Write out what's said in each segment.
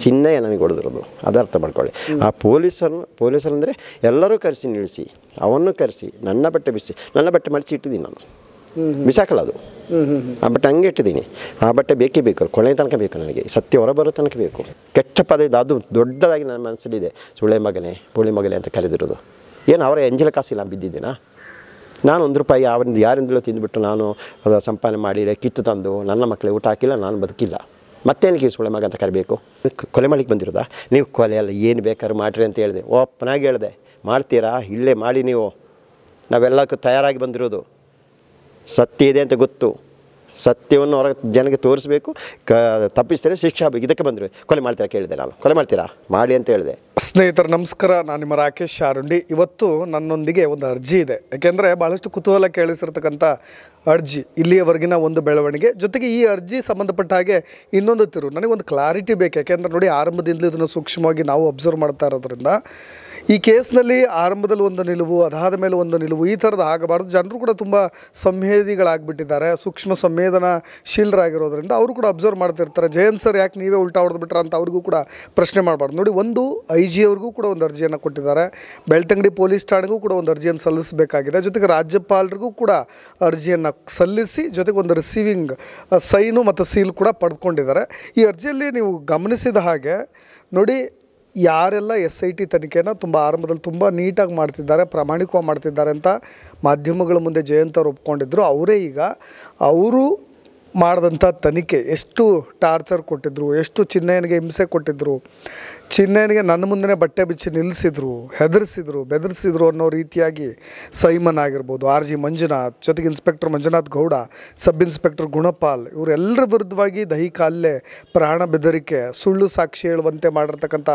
ಚಿನ್ನಯ್ಯ ನನಗೆ ಹೊಡೆದಿರೋದು, ಅದು ಅರ್ಥ ಮಾಡ್ಕೊಳ್ಳಿ. ಆ ಪೊಲೀಸರಂದರೆ ಎಲ್ಲರೂ ಕರೆಸಿ ನಿಲ್ಲಿಸಿ, ಅವನ್ನು ಕರೆಸಿ ನನ್ನ ಬಟ್ಟೆ ಬಿಸಿ, ನನ್ನ ಬಟ್ಟೆ ಮಡಿಸಿ ಇಟ್ಟಿದ್ದೀನಿ ನಾನು, ಬಿಸಾಕಲ್ಲ ಅದು. ಆ ಬಟ್ಟೆ ಹಂಗೆ ಇಟ್ಟಿದ್ದೀನಿ. ಆ ಬಟ್ಟೆ ಬೇಕೇ ಬೇಕು, ಕೊನೆ ತನಕ ಬೇಕು ನನಗೆ, ಸತ್ಯ ಹೊರಬರೋ ತನಕ ಬೇಕು. ಕೆಟ್ಟ ಪದ ಇದು, ಅದು ದೊಡ್ಡದಾಗಿ ನನ್ನ ಮನಸ್ಸಲ್ಲಿದೆ. ಸುಳೆ ಮಗನೇ, ಪೋಳಿ ಮಗನೇ ಅಂತ ಕರೆದಿರೋದು. ಏನು ಅವರ ಎಂಜಲ ಕಾಸಿಲ್ಲ ಬಿದ್ದಿದ್ದೀನಾ? ನಾನು ₹1 ಅವರಿಂದ ಯಾರಿಂದಲೂ ತಿಂದುಬಿಟ್ಟು ನಾನು ಸಂಪಾದನೆ ಮಾಡಿ ಕಿತ್ತು ತಂದು ನನ್ನ ಮಕ್ಕಳಿಗೆ ಊಟ ಹಾಕಿಲ್ಲ, ನಾನು ಬದುಕಿಲ್ಲ. ಮತ್ತೇನಕ್ಕೆ ಸುಳೆ ಮಗ ಅಂತ ಕರಿಬೇಕು? ಕೊಲೆ ಮಾಡಲಿಕ್ಕೆ ಬಂದಿರೋದಾ? ನೀವು ಕೊಲೆ ಅಲ್ಲ, ಏನು ಬೇಕಾದ್ರೂ ಮಾಡಿರಿ ಅಂತ ಹೇಳಿದೆ. ಓಪನಾಗಿ ಹೇಳಿದೆ, ಮಾಡ್ತೀರಾ? ಇಲ್ಲೇ ಮಾಡಿ ನೀವು, ನಾವೆಲ್ಲಕ್ಕೂ ತಯಾರಾಗಿ ಬಂದಿರೋದು. ಸತ್ಯ ಇದೆ ಅಂತ ಗೊತ್ತು, ಸತ್ಯವನ್ನು ಹೊರ ಜನಕ್ಕೆ ತೋರಿಸ್ಬೇಕು, ತಪ್ಪಿಸಿದರೆ ಶಿಕ್ಷೆ ಆಗಬೇಕು. ಇದಕ್ಕೆ ಬಂದರು. ಕೊಲೆ ಮಾಡ್ತೀರಾ ಕೇಳಿದೆ ನಾನು, ಕೊಲೆ ಮಾಡ್ತೀರಾ ಮಾಡಿ ಅಂತ ಹೇಳಿದೆ. ಸ್ನೇಹಿತರು ನಮಸ್ಕಾರ, ನಾನು ನಿಮ್ಮ ರಾಕೇಶ್ ಶಾರುಂಡಿ. ಇವತ್ತು ನನ್ನೊಂದಿಗೆ ಒಂದು ಅರ್ಜಿ ಇದೆ. ಯಾಕೆಂದರೆ ಭಾಳಷ್ಟು ಕುತೂಹಲ ಕೇಳಿಸಿರ್ತಕ್ಕಂಥ ಅರ್ಜಿ, ಇಲ್ಲಿಯವರೆಗಿನ ಒಂದು ಬೆಳವಣಿಗೆ, ಜೊತೆಗೆ ಈ ಅರ್ಜಿ ಸಂಬಂಧಪಟ್ಟ ಹಾಗೆ ಇನ್ನೊಂದು ತಿರುವು. ನನಗೊಂದು ಕ್ಲಾರಿಟಿ ಬೇಕು. ಯಾಕೆಂದರೆ ನೋಡಿ, ಆರಂಭದಿಂದಲೂ ಇದನ್ನು ಸೂಕ್ಷ್ಮವಾಗಿ ನಾವು ಅಬ್ಸರ್ವ್ ಮಾಡ್ತಾ ಇರೋದ್ರಿಂದ ಈ ಕೇಸ್ನಲ್ಲಿ ಆರಂಭದಲ್ಲಿ ಒಂದು ನಿಲುವು, ಅದಾದ ಮೇಲೆ ಒಂದು ನಿಲುವು, ಈ ಥರದ್ದು ಆಗಬಾರ್ದು. ಜನರು ಕೂಡ ತುಂಬ ಸಂವೇದಿಗಳಾಗಿಬಿಟ್ಟಿದ್ದಾರೆ, ಸೂಕ್ಷ್ಮ ಸಂವೇದನಾಶೀಲರಾಗಿರೋದ್ರಿಂದ ಅವರು ಕೂಡ ಅಬ್ಸರ್ವ್ ಮಾಡ್ತಿರ್ತಾರೆ. ಜಯಂತ್ ಸರ್ ಯಾಕೆ ನೀವೇ ಉಲ್ಟಾ ಹೊಡೆದ್ಬಿಟ್ರ ಅಂತ ಅವ್ರಿಗೂ ಕೂಡ ಪ್ರಶ್ನೆ ಮಾಡಬಾರ್ದು. ನೋಡಿ, ಒಂದು IG ಅವ್ರಿಗೂ ಕೂಡ ಒಂದು ಅರ್ಜಿಯನ್ನು ಕೊಟ್ಟಿದ್ದಾರೆ, ಬೆಳ್ತಂಗಡಿ ಪೊಲೀಸ್ ಠಾಣೆಗೂ ಕೂಡ ಒಂದು ಅರ್ಜಿಯನ್ನು ಸಲ್ಲಿಸಬೇಕಾಗಿದೆ, ಜೊತೆಗೆ ರಾಜ್ಯಪಾಲರಿಗೂ ಕೂಡ ಅರ್ಜಿಯನ್ನು ಸಲ್ಲಿಸಿ, ಜೊತೆಗೆ ಒಂದು ರಿಸೀವಿಂಗ್ ಸೈನು ಮತ್ತು ಸೀಲ್ ಕೂಡ ಪಡೆದುಕೊಂಡಿದ್ದಾರೆ. ಈ ಅರ್ಜಿಯಲ್ಲಿ ನೀವು ಗಮನಿಸಿದ ಹಾಗೆ ನೋಡಿ, ಯಾರೆಲ್ಲ SIT ತನಿಖೆನ ತುಂಬ ಆರಂಭದಲ್ಲಿ ತುಂಬ ನೀಟಾಗಿ ಮಾಡ್ತಿದ್ದಾರೆ, ಪ್ರಾಮಾಣಿಕವಾಗಿ ಮಾಡ್ತಿದ್ದಾರೆ ಅಂತ ಮಾಧ್ಯಮಗಳ ಮುಂದೆ ಜಯಂತ್ ಅವರು ಒಪ್ಕೊಂಡಿದ್ರು. ಅವರೇ ಈಗ ಅವರು ಮಾಡಿದಂಥ ತನಿಖೆ ಎಷ್ಟು ಟಾರ್ಚರ್ ಕೊಟ್ಟಿದ್ರು, ಎಷ್ಟು ಚಿನ್ನಯ್ಯನಿಗೆ ಹಿಂಸೆ ಕೊಟ್ಟಿದ್ರು, ಚಿನ್ನಯ್ಯನಿಗೆ ನನ್ನ ಮುಂದೆ ಬಟ್ಟೆ ಬಿಚ್ಚಿ ನಿಲ್ಲಿಸಿದ್ರು, ಹೆದರಿಸಿದ್ರು, ಬೆದರಿಸಿದ್ರು ಅನ್ನೋ ರೀತಿಯಾಗಿ ಸೈಮನ್ ಆಗಿರ್ಬೋದು, RG ಮಂಜುನಾಥ್, ಜೊತೆಗೆ inspector Manjunath Gowda, sub inspector Gunapal, ಇವರೆಲ್ಲರ ವಿರುದ್ಧವಾಗಿ ದೈಹಿಕ ಹಲ್ಲೆ, ಪ್ರಾಣ ಬೆದರಿಕೆ, ಸುಳ್ಳು ಸಾಕ್ಷಿ ಹೇಳುವಂತೆ ಮಾಡಿರ್ತಕ್ಕಂಥ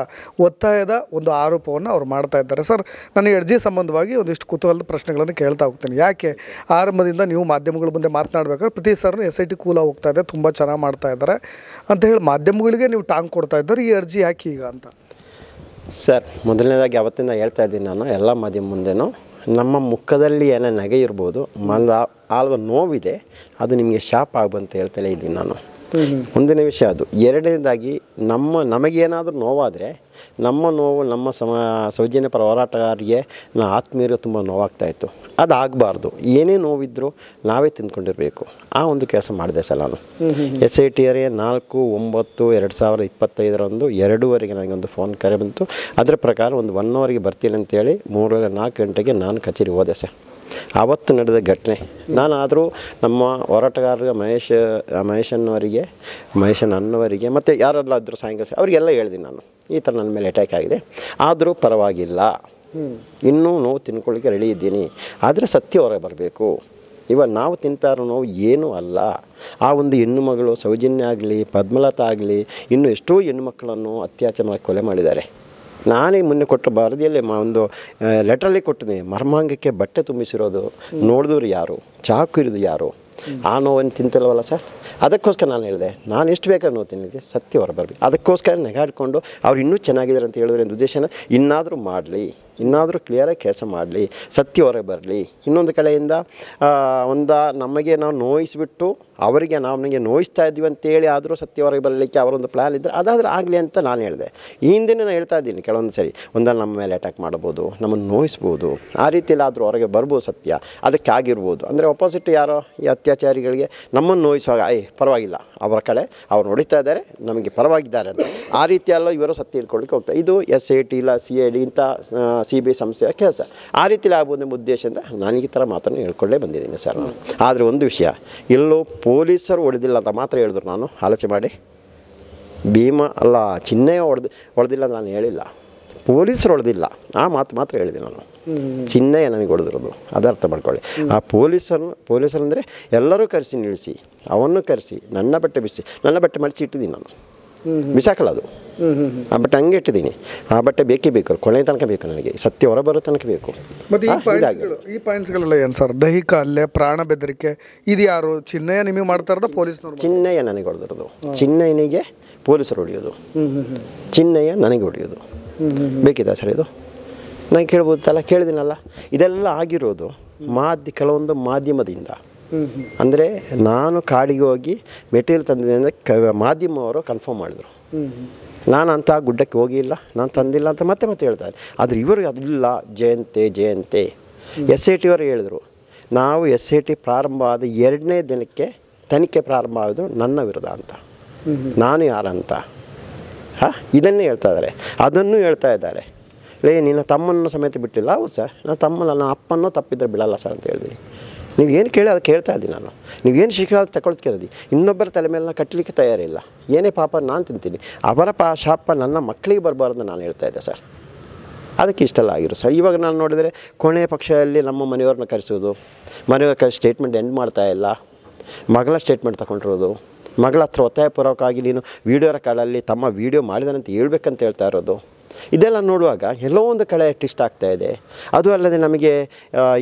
ಒತ್ತಾಯದ ಒಂದು ಆರೋಪವನ್ನು ಅವ್ರು ಮಾಡ್ತಾ ಇದ್ದಾರೆ. ಸರ್, ನನಗೆ ಅರ್ಜಿ ಸಂಬಂಧವಾಗಿ ಒಂದಿಷ್ಟು ಕುತೂಹಲದ ಪ್ರಶ್ನೆಗಳನ್ನು ಕೇಳ್ತಾ ಹೋಗ್ತೀನಿ. ಯಾಕೆ ಆರಂಭದಿಂದ ನೀವು ಮಾಧ್ಯಮಗಳ ಮುಂದೆ ಮಾತನಾಡಬೇಕಾದ್ರೆ ಪ್ರತಿ ಸರ್ನು SIT ಕೂಲ ಹೋಗ್ತಾ ಇದೆ, ತುಂಬ ಚೆನ್ನಾಗಿ ಮಾಡ್ತಾ ಇದ್ದಾರೆ ಅಂತ ಹೇಳಿ ಮಾಧ್ಯಮಗಳಿಗೆ ನೀವು ಟಾಂಗ್ ಕೊಡ್ತಾ ಇದ್ದಾರೆ. ಈ ಅರ್ಜಿ ಯಾಕೆ ಈಗ ಅಂತ? ಸರ್, ಮೊದಲನೇದಾಗಿ ಅವತ್ತಿಂದ ಹೇಳ್ತಾ ಇದ್ದೀನಿ ನಾನು ಎಲ್ಲ ಮಾಧ್ಯಮ ಮುಂದೆನೂ, ನಮ್ಮ ಮುಖದಲ್ಲಿ ಏನೋ ನಗೆ ಇರ್ಬೋದು, ಆಳದ ನೋವಿದೆ, ಅದು ನಿಮಗೆ ಶಾಪ್ ಆಗಬಂತ ಹೇಳ್ತಲೇ ಇದ್ದೀನಿ ನಾನು. ಒಂದನೇ ವಿಷಯ ಅದು. ಎರಡನೇದಾಗಿ ನಮಗೇನಾದರೂ ನೋವಾದರೆ ನಮ್ಮ ನೋವು ನಮ್ಮ ಸೌಜನ್ಯ ಪರ ಹೋರಾಟಗಾರರಿಗೆ ಆತ್ಮೀಯರಿಗೆ ತುಂಬ ನೋವಾಗ್ತಾಯಿತ್ತು. ಅದು ಆಗಬಾರ್ದು. ಏನೇ ನೋವಿದ್ದರೂ ನಾವೇ ತಿಂದ್ಕೊಂಡಿರಬೇಕು. ಆ ಒಂದು ಕೆಲಸ ಮಾಡಿದೆ ಸರ್ ನಾನು. SIT 4/9/2025 2:00 ನನಗೊಂದು ಫೋನ್ ಕರೆ ಬಂತು. ಅದರ ಪ್ರಕಾರ ಒಂದು 1 ಅವರ್ಗೆ ಬರ್ತೀನಿ ಅಂತೇಳಿ 3-4 ಗಂಟೆಗೆ ನಾನು ಕಚೇರಿ ಹೋದೆ ಸರ್. ಆವತ್ತು ನಡೆದ ಘಟನೆ. ನಾನಾದರೂ ನಮ್ಮ ಹೋರಾಟಗಾರರಿಗೆ ಮಹೇಶನ್ ಅನ್ನೋರಿಗೆ ಮತ್ತು ಯಾರೆಲ್ಲ ಇದ್ದರು ಸಾಯಂಕಾಲ ಅವರಿಗೆಲ್ಲ ಹೇಳ್ತೀನಿ ನಾನು, ಈ ಥರ ನನ್ನ ಮೇಲೆ ಅಟ್ಯಾಕ್ ಆಗಿದೆ, ಆದರೂ ಪರವಾಗಿಲ್ಲ, ಇನ್ನೂ ನೋವು ತಿನ್ಕೊಳ್ಳಿಕ್ಕೆ ರೆಡಿ ಇದ್ದೀನಿ, ಆದರೆ ಸತ್ಯ ಹೊರಗೆ ಬರಬೇಕು. ಇವಾಗ ನಾವು ತಿಂತಾ ಇರೋ ನೋವು ಏನೂ ಅಲ್ಲ. ಆ ಒಂದು ಹೆಣ್ಣು ಮಗಳು ಸೌಜನ್ಯ ಆಗಲಿ, ಪದ್ಮಲತಾ ಆಗಲಿ, ಇನ್ನೂ ಎಷ್ಟೋ ಹೆಣ್ಣು ಮಕ್ಕಳನ್ನು ಅತ್ಯಾಚಾರ ಮಾಡಿ ಕೊಲೆ ಮಾಡಿದ್ದಾರೆ. ನಾನೇ ಮೊನ್ನೆ ಕೊಟ್ಟ ವರದಿಯಲ್ಲಿ ಒಂದು ಲೆಟ್ರಲ್ಲಿ ಕೊಟ್ಟಿದ್ದೀನಿ. ಮರ್ಮಾಂಗಕ್ಕೆ ಬಟ್ಟೆ ತುಂಬಿಸಿರೋದು ನೋಡಿದವ್ರು ಯಾರು, ಚಾಕು ಇರೋದು ಯಾರು, ಆ ನೋವನ್ನು ತಿಂತಿಲ್ವಲ್ಲ ಸರ್. ಅದಕ್ಕೋಸ್ಕರ ನಾನು ಹೇಳಿದೆ, ನಾನು ಎಷ್ಟು ಬೇಕಾದ್ರೂ ನೋವು ತಿನ್ನಿದ್ದೆ, ಸತ್ಯ ಹೊರ ಬರಬೇಕು. ಅದಕ್ಕೋಸ್ಕರ ನೆಗಾಡ್ಕೊಂಡು ಅವ್ರು ಇನ್ನೂ ಚೆನ್ನಾಗಿದ್ದಾರೆ ಅಂತ ಹೇಳಿದ್ರೆ ಉದ್ದೇಶನ ಇನ್ನಾದರೂ ಮಾಡಲಿ, ಇನ್ನಾದರೂ ಕ್ಲಿಯರಾಗಿ ಕೆಲಸ ಮಾಡಲಿ, ಸತ್ಯ ಹೊರಗೆ ಬರಲಿ. ಇನ್ನೊಂದು ಕಡೆಯಿಂದ ನಮಗೆ ನಾವು ನೋಯಿಸಿಬಿಟ್ಟು ಅವರಿಗೆ ನಮಗೆ ನೋಯಿಸ್ತಾ ಇದ್ವಿ ಅಂತೇಳಿ ಆದರೂ ಸತ್ಯ ಹೊರಗೆ ಬರಲಿಕ್ಕೆ ಅವರೊಂದು ಪ್ಲ್ಯಾನ್ ಇದ್ದರೆ ಅದಾದರೂ ಆಗಲಿ ಅಂತ ನಾನು ಹೇಳಿದೆ. ಈ ಹಿಂದೆನೇ ನಾನು ಹೇಳ್ತಾ ಇದ್ದೀನಿ, ಕೆಲವೊಂದು ಸರಿ ನಮ್ಮ ಮೇಲೆ ಅಟ್ಯಾಕ್ ಮಾಡ್ಬೋದು, ನಮ್ಮನ್ನು ನೋಯಿಸ್ಬೋದು, ಆ ರೀತಿಯಲ್ಲಿ ಆದರೂ ಹೊರಗೆ ಬರ್ಬೋದು ಸತ್ಯ. ಅದಕ್ಕೆ ಆಗಿರ್ಬೋದು ಅಂದರೆ ಅಪೋಸಿಟ್ ಯಾರೋ ಈ ಅತ್ಯಾಚಾರಿಗಳಿಗೆ ನಮ್ಮನ್ನು ನೋಯಿಸುವಾಗ ಪರವಾಗಿಲ್ಲ, ಅವರ ಕಡೆ ಅವ್ರು ನೋಡಿತಾ ಇದ್ದಾರೆ, ನಮಗೆ ಪರವಾಗಿದ್ದಾರೆ ಅಂತ ಆ ರೀತಿಯಲ್ಲ ಇವರು ಸತ್ಯ ಹಿಡ್ಕೊಳ್ಳಿಕ್ಕೆ ಹೋಗ್ತಾರೆ. ಇದು SIT ಇಲ್ಲ CID ಇಂಥ CBI ಸಂಸ್ಥೆಯ ಕೆಲಸ. ಆ ರೀತಿಯಲ್ಲಿ ಆಗ್ಬೋದು ಎಂಬ ಉದ್ದೇಶದಿಂದ ನಾನು ಈ ಥರ ಮಾತನ್ನು ಹೇಳ್ಕೊಳ್ಳೇ ಬಂದಿದ್ದೀನಿ ಸರ್ ನಾನು. ಆದರೆ ಒಂದು ವಿಷಯ, ಎಲ್ಲೋ ಪೊಲೀಸರು ಹೊಡೆದಿಲ್ಲ ಅಂತ ಮಾತ್ರ ಹೇಳಿದ್ರು. ನಾನು ಆಲೋಚನೆ ಮಾಡಿ, ಚಿನ್ನಯ್ಯ ಹೊಡೆದಿಲ್ಲ ಅಂತ ನಾನು ಹೇಳಿಲ್ಲ, ಪೊಲೀಸರು ಹೊಡೆದಿಲ್ಲ ಆ ಮಾತು ಮಾತ್ರ ಹೇಳಿದೆ ನಾನು. ಚಿನ್ನಯ್ಯ ನನಗೆ ಹೊಡೆದಿರೋದು, ಅದು ಅರ್ಥ ಮಾಡ್ಕೊಳ್ಳಿ. ಆ ಪೊಲೀಸರಂದರೆ ಎಲ್ಲರೂ ಕರೆಸಿ ನಿಲ್ಲಿಸಿ, ಅವನ್ನು ಕರೆಸಿ ನನ್ನ ಬಟ್ಟೆ ಬಿಸಿ, ನನ್ನ ಬಟ್ಟೆ ಮಡಿಸಿ ಇಟ್ಟಿದ್ದೀನಿ ನಾನು, ಬಿಸಾಕಲ್ಲ ಅದು. ಆ ಬಟ್ಟೆ ಹಂಗೆ ಇಟ್ಟಿದ್ದೀನಿ. ಆ ಬಟ್ಟೆ ಬೇಕೇ ಬೇಕು, ಕೊನೆ ತನಕ ಬೇಕು ನನಗೆ, ಸತ್ಯ ಹೊರಬರೋ ತನಕ ಬೇಕು. ಮತ್ತು ಈ ಪಾಯಿಂಟ್ಸ್ಗಳೆಲ್ಲ ಏನು ಸರ್? ದೈಹಿಕ ಹಲ್ಲೆ, ಪ್ರಾಣ ಬೆದರಿಕೆ, ಇದು ಯಾರು? ಚಿನ್ನಯ್ಯ ನಿಮಗೆ ಮಾಡ್ತಾ ಇರೋದು ಪೊಲೀಸ್ನವರು? ಚಿನ್ನಯ್ಯ ನನಗೆ ಹೊಡೆದಿರೋದು. ಚಿನ್ನಯ್ಯನಿಗೆ ಪೊಲೀಸರು ಹೊಡೆಯೋದು, ಚಿನ್ನಯ್ಯ ನನಗೆ ಹೊಡೆಯೋದು ಬೇಕಿದೆ ಸರ್. ಇದು ನಾನು ಕೇಳ್ಬೋದಲ್ಲ, ಕೇಳಿದ್ದೀನಲ್ಲ. ಇದೆಲ್ಲ ಆಗಿರೋದು ಕೆಲವೊಂದು ಮಾಧ್ಯಮದಿಂದ. ಅಂದರೆ ನಾನು ಕಾಡಿಗೆ ಹೋಗಿ ಮೆಟೀರಿಯಲ್ ತಂದಿದ್ದೆ ಅಂದರೆ ಮಾಧ್ಯಮವರು ಕನ್ಫರ್ಮ್ ಮಾಡಿದರು. ನಾನು ಅಂಥ ಗುಡ್ಡಕ್ಕೆ ಹೋಗಿಲ್ಲ, ನಾನು ತಂದಿಲ್ಲ ಅಂತ ಮತ್ತೆ ಮತ್ತೆ ಹೇಳ್ತಾರೆ. ಆದರೆ ಇವರು ಅದಿಲ್ಲ, ಜಯಂತೆ SIT ಅವರು ಹೇಳಿದರು, ನಾವು SIT ಪ್ರಾರಂಭ ಆದ 2ನೇ ದಿನಕ್ಕೆ ತನಿಖೆ ಪ್ರಾರಂಭ ಆಗೋದು ನನ್ನ ವಿರುದ್ಧ ಅಂತ. ನಾನು ಯಾರಂತ ಇದನ್ನೇ ಹೇಳ್ತಾ ಇದ್ದಾರೆ, ಅದನ್ನು ಹೇಳ್ತಾ ಇದ್ದಾರೆ. ನಿನ್ನ ತಮ್ಮನ್ನು ಸಮೇತ ಬಿಟ್ಟಿಲ್ಲ. ಹೌದು ಸರ್, ನಾನು ನನ್ನ ಅಪ್ಪನೂ ತಪ್ಪಿದ್ರೆ ಬಿಡಲ್ಲ ಸರ್ ಅಂತ ಹೇಳಿದ್ದೀನಿ. ನೀವೇನು ಕೇಳಿ ಅದಕ್ಕೆ ಹೇಳ್ತಾ ಇದ್ದೀನಿ ನಾನು. ನೀವೇನು ಶಿಕ್ಷೆ ತಗೊಳ್ತ ಕೇಳಿದಿ, ಇನ್ನೊಬ್ಬರ ತಲೆ ಮೇಲೆ ಕಟ್ಟಲಿಕ್ಕೆ ತಯಾರಿಲ್ಲ. ಏನೇ ಪಾಪ ನಾನು ತಿಂತೀನಿ, ಅವರ ಶಾಪ ನನ್ನ ಮಕ್ಕಳಿಗೆ ಬರಬಾರ್ದು ನಾನು ಹೇಳ್ತಾ ಇದ್ದೆ ಸರ್. ಅದಕ್ಕೆ ಇಷ್ಟೆಲ್ಲ ಆಗಿರು ಸರ್. ಇವಾಗ ನಾನು ನೋಡಿದರೆ ಕೊನೆಯ ಪಕ್ಷದಲ್ಲಿ ನಮ್ಮ ಮನೆಯವ್ರನ್ನ ಕರೆಸೋದು, ಮನೆಯವ್ರ ಸ್ಟೇಟ್ಮೆಂಟ್ ಎಂಡ್ ಮಾಡ್ತಾ ಇಲ್ಲ, ಮಗಳ ಸ್ಟೇಟ್ಮೆಂಟ್ ತಗೊಂಡಿರೋದು, ಮಗಳ ಹತ್ರ ಒತ್ತಾಯಪೂರ್ವಕವಾಗಿ ನೀನು ವೀಡಿಯೋ ರೆಕಾರ್ಡಲ್ಲಿ ತಮ್ಮ ವೀಡಿಯೋ ಮಾಡಿದಾನಂತ ಹೇಳ್ಬೇಕಂತ ಹೇಳ್ತಾ ಇರೋದು, ಇದೆಲ್ಲ ನೋಡುವಾಗ ಎಲ್ಲೋ ಒಂದು ಕಡೆ ಟ್ವಿಸ್ಟ್ ಆಗ್ತಾ ಇದೆ. ಅದು ಅಲ್ಲದೆ ನಮಗೆ